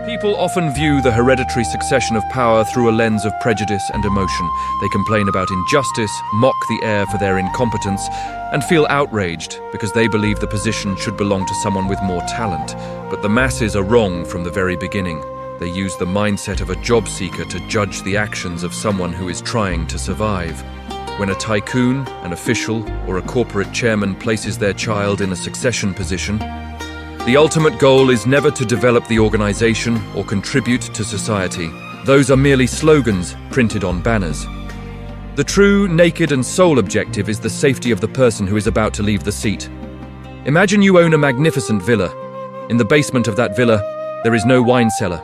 People often view the hereditary succession of power through a lens of prejudice and emotion. They complain about injustice, mock the heir for their incompetence, and feel outraged because they believe the position should belong to someone with more talent. But the masses are wrong from the very beginning. They use the mindset of a job seeker to judge the actions of someone who is trying to survive. When a tycoon, an official, or a corporate chairman places their child in a succession position, the ultimate goal is never to develop the organization or contribute to society. Those are merely slogans printed on banners. The true, naked and sole objective is the safety of the person who is about to leave the seat. Imagine you own a magnificent villa. In the basement of that villa, there is no wine cellar.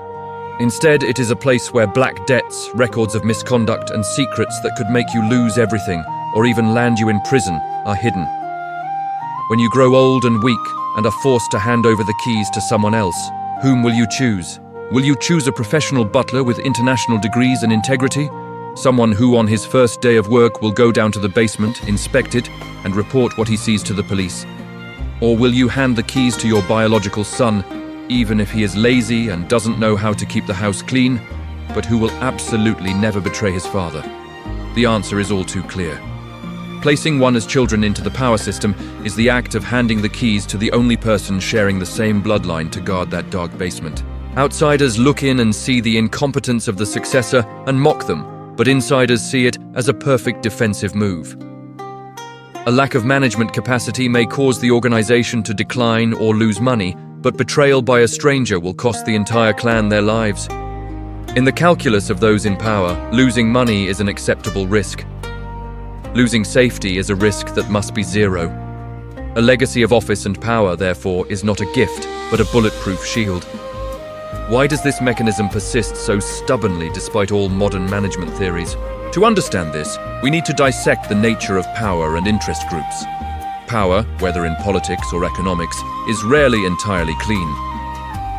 Instead, it is a place where black debts, records of misconduct and secrets that could make you lose everything or even land you in prison are hidden. When you grow old and weak and are forced to hand over the keys to someone else, whom will you choose? Will you choose a professional butler with international degrees and integrity? Someone who on his first day of work will go down to the basement, inspect it, and report what he sees to the police? Or will you hand the keys to your biological son, even if he is lazy and doesn't know how to keep the house clean, but who will absolutely never betray his father? The answer is all too clear. Placing one's children into the power system is the act of handing the keys to the only person sharing the same bloodline to guard that dark basement. Outsiders look in and see the incompetence of the successor and mock them, but insiders see it as a perfect defensive move. A lack of management capacity may cause the organization to decline or lose money, but betrayal by a stranger will cost the entire clan their lives. In the calculus of those in power, losing money is an acceptable risk. Losing safety is a risk that must be zero. A legacy of office and power, therefore, is not a gift, but a bulletproof shield. Why does this mechanism persist so stubbornly despite all modern management theories? To understand this, we need to dissect the nature of power and interest groups. Power, whether in politics or economics, is rarely entirely clean.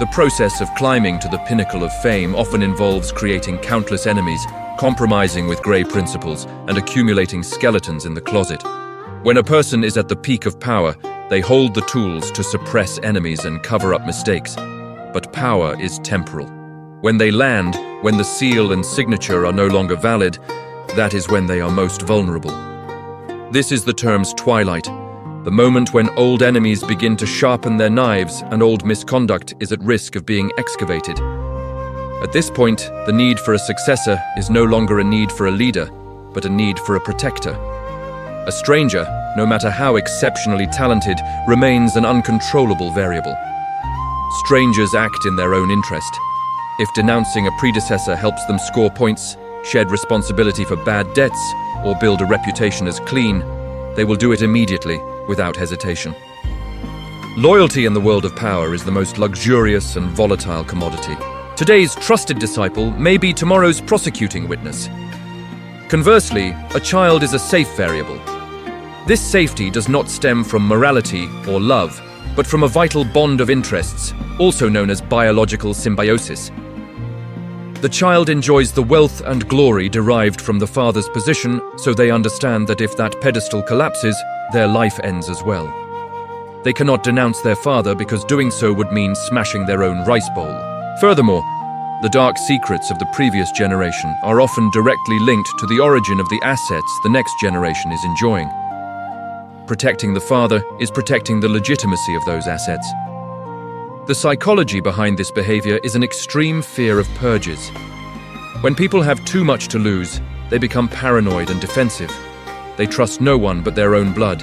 The process of climbing to the pinnacle of fame often involves creating countless enemies, compromising with grey principles, and accumulating skeletons in the closet. When a person is at the peak of power, they hold the tools to suppress enemies and cover up mistakes. But power is temporal. When they land, when the seal and signature are no longer valid, that is when they are most vulnerable. This is the term's twilight, the moment when old enemies begin to sharpen their knives and old misconduct is at risk of being excavated. At this point, the need for a successor is no longer a need for a leader, but a need for a protector. A stranger, no matter how exceptionally talented, remains an uncontrollable variable. Strangers act in their own interest. If denouncing a predecessor helps them score points, shed responsibility for bad debts, or build a reputation as clean, they will do it immediately, without hesitation. Loyalty in the world of power is the most luxurious and volatile commodity. Today's trusted disciple may be tomorrow's prosecuting witness. Conversely, a child is a safe variable. This safety does not stem from morality or love, but from a vital bond of interests, also known as biological symbiosis. The child enjoys the wealth and glory derived from the father's position, so they understand that if that pedestal collapses, their life ends as well. They cannot denounce their father because doing so would mean smashing their own rice bowl. Furthermore, the dark secrets of the previous generation are often directly linked to the origin of the assets the next generation is enjoying. Protecting the father is protecting the legitimacy of those assets. The psychology behind this behavior is an extreme fear of purges. When people have too much to lose, they become paranoid and defensive. They trust no one but their own blood.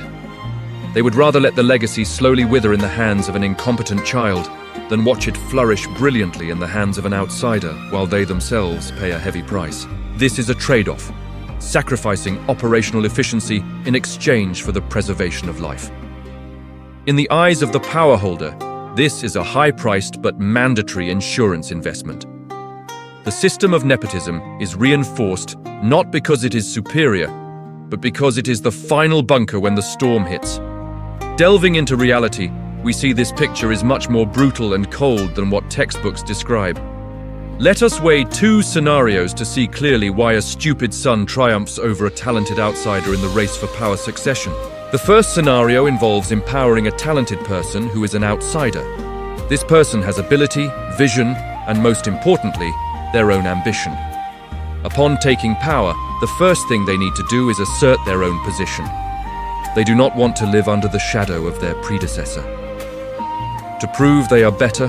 They would rather let the legacy slowly wither in the hands of an incompetent child than watch it flourish brilliantly in the hands of an outsider while they themselves pay a heavy price. This is a trade-off, sacrificing operational efficiency in exchange for the preservation of life. In the eyes of the power holder, this is a high-priced but mandatory insurance investment. The system of nepotism is reinforced not because it is superior, but because it is the final bunker when the storm hits. Delving into reality, we see this picture is much more brutal and cold than what textbooks describe. Let us weigh two scenarios to see clearly why a stupid son triumphs over a talented outsider in the race for power succession. The first scenario involves empowering a talented person who is an outsider. This person has ability, vision, and most importantly, their own ambition. Upon taking power, the first thing they need to do is assert their own position. They do not want to live under the shadow of their predecessor. To prove they are better,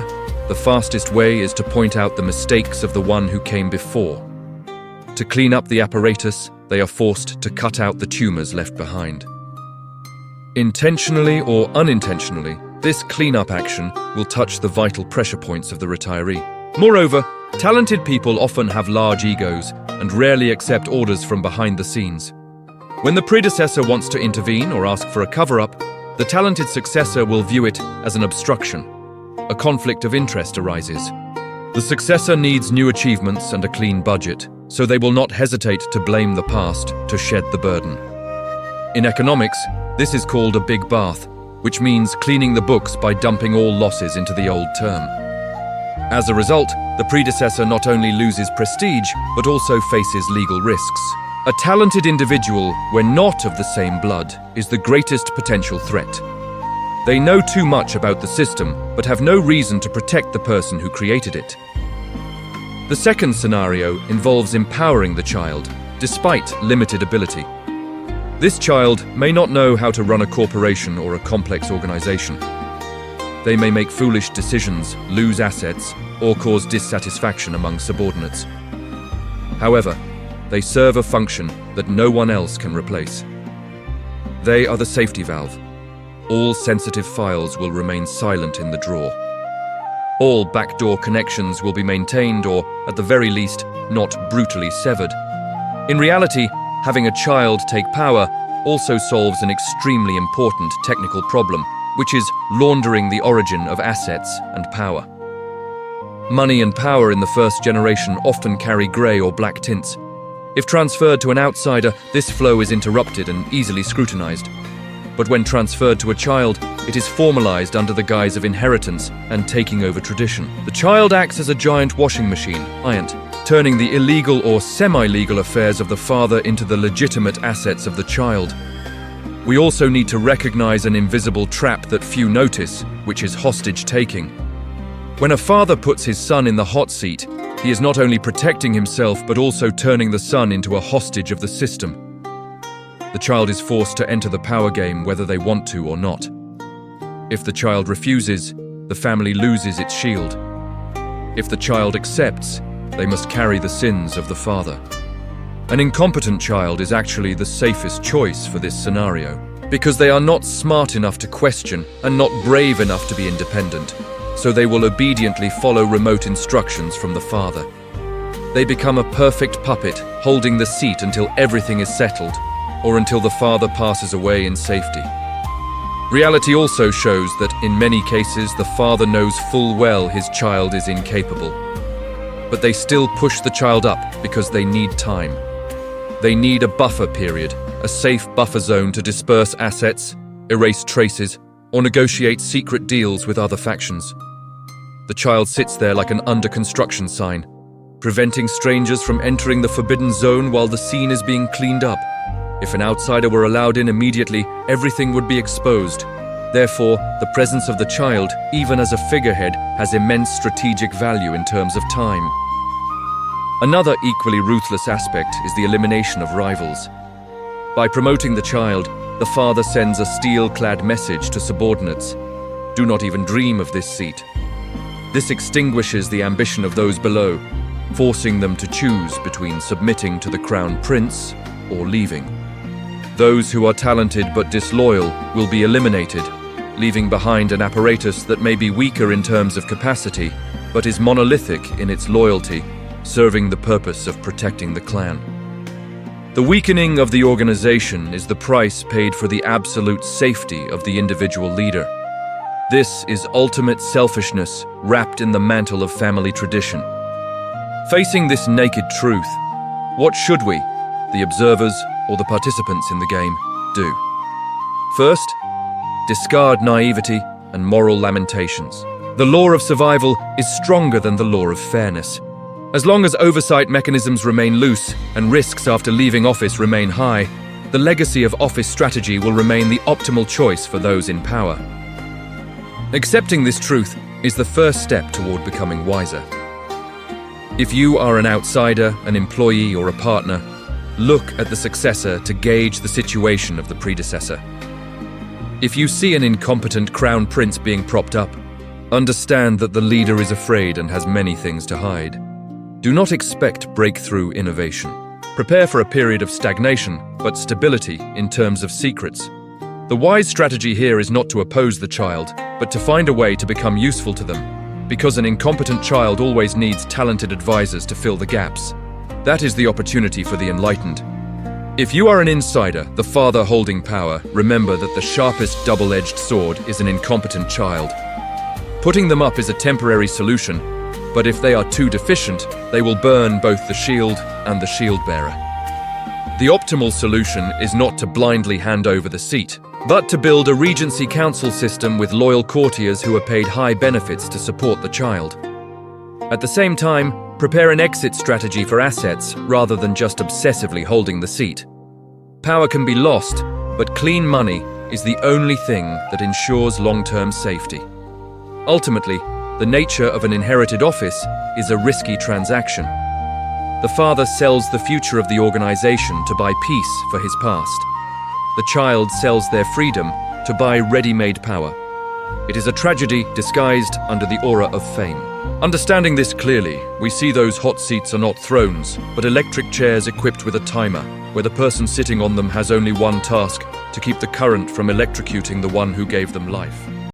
the fastest way is to point out the mistakes of the one who came before. To clean up the apparatus, they are forced to cut out the tumors left behind. Intentionally or unintentionally, this cleanup action will touch the vital pressure points of the retiree. Moreover, talented people often have large egos and rarely accept orders from behind the scenes. When the predecessor wants to intervene or ask for a cover-up, the talented successor will view it as an obstruction. A conflict of interest arises. The successor needs new achievements and a clean budget, so they will not hesitate to blame the past to shed the burden. In economics, this is called a big bath, which means cleaning the books by dumping all losses into the old term. As a result, the predecessor not only loses prestige, but also faces legal risks. A talented individual, when not of the same blood, is the greatest potential threat. They know too much about the system, but have no reason to protect the person who created it. The second scenario involves empowering the child, despite limited ability. This child may not know how to run a corporation or a complex organization. They may make foolish decisions, lose assets, or cause dissatisfaction among subordinates. However, they serve a function that no one else can replace. They are the safety valve. All sensitive files will remain silent in the drawer. All backdoor connections will be maintained or, at the very least, not brutally severed. In reality, having a child take power also solves an extremely important technical problem, which is laundering the origin of assets and power. Money and power in the first generation often carry grey or black tints. If transferred to an outsider, this flow is interrupted and easily scrutinized. But when transferred to a child, it is formalized under the guise of inheritance and taking over tradition. The child acts as a giant washing machine, turning the illegal or semi-legal affairs of the father into the legitimate assets of the child. We also need to recognize an invisible trap that few notice, which is hostage-taking. When a father puts his son in the hot seat, he is not only protecting himself but also turning the son into a hostage of the system. The child is forced to enter the power game whether they want to or not. If the child refuses, the family loses its shield. If the child accepts, they must carry the sins of the father. An incompetent child is actually the safest choice for this scenario, because they are not smart enough to question and not brave enough to be independent, so they will obediently follow remote instructions from the father. They become a perfect puppet, holding the seat until everything is settled, or until the father passes away in safety. Reality also shows that, in many cases, the father knows full well his child is incapable. But they still push the child up because they need time. They need a buffer period, a safe buffer zone to disperse assets, erase traces, or negotiate secret deals with other factions. The child sits there like an under-construction sign, preventing strangers from entering the forbidden zone while the scene is being cleaned up. If an outsider were allowed in immediately, everything would be exposed. Therefore, the presence of the child, even as a figurehead, has immense strategic value in terms of time. Another equally ruthless aspect is the elimination of rivals. By promoting the child, the father sends a steel-clad message to subordinates. Do not even dream of this seat. This extinguishes the ambition of those below, forcing them to choose between submitting to the crown prince or leaving. Those who are talented but disloyal will be eliminated, leaving behind an apparatus that may be weaker in terms of capacity, but is monolithic in its loyalty, serving the purpose of protecting the clan. The weakening of the organization is the price paid for the absolute safety of the individual leader. This is ultimate selfishness wrapped in the mantle of family tradition. Facing this naked truth, what should we, the observers or the participants in the game, do? First, discard naivety and moral lamentations. The law of survival is stronger than the law of fairness. As long as oversight mechanisms remain loose and risks after leaving office remain high, the legacy of office strategy will remain the optimal choice for those in power. Accepting this truth is the first step toward becoming wiser. If you are an outsider, an employee, or a partner, look at the successor to gauge the situation of the predecessor. If you see an incompetent crown prince being propped up, understand that the leader is afraid and has many things to hide. Do not expect breakthrough innovation. Prepare for a period of stagnation, but stability in terms of secrets. The wise strategy here is not to oppose the child, but to find a way to become useful to them, because an incompetent child always needs talented advisors to fill the gaps. That is the opportunity for the enlightened. If you are an insider, the father holding power, remember that the sharpest double-edged sword is an incompetent child. Putting them up is a temporary solution, but if they are too deficient, they will burn both the shield and the shield bearer. The optimal solution is not to blindly hand over the seat, but to build a regency council system with loyal courtiers who are paid high benefits to support the child. At the same time, prepare an exit strategy for assets rather than just obsessively holding the seat. Power can be lost, but clean money is the only thing that ensures long-term safety. Ultimately, the nature of an inherited office is a risky transaction. The father sells the future of the organization to buy peace for his past. The child sells their freedom to buy ready-made power. It is a tragedy disguised under the aura of fame. Understanding this clearly, we see those hot seats are not thrones, but electric chairs equipped with a timer, where the person sitting on them has only one task: to keep the current from electrocuting the one who gave them life.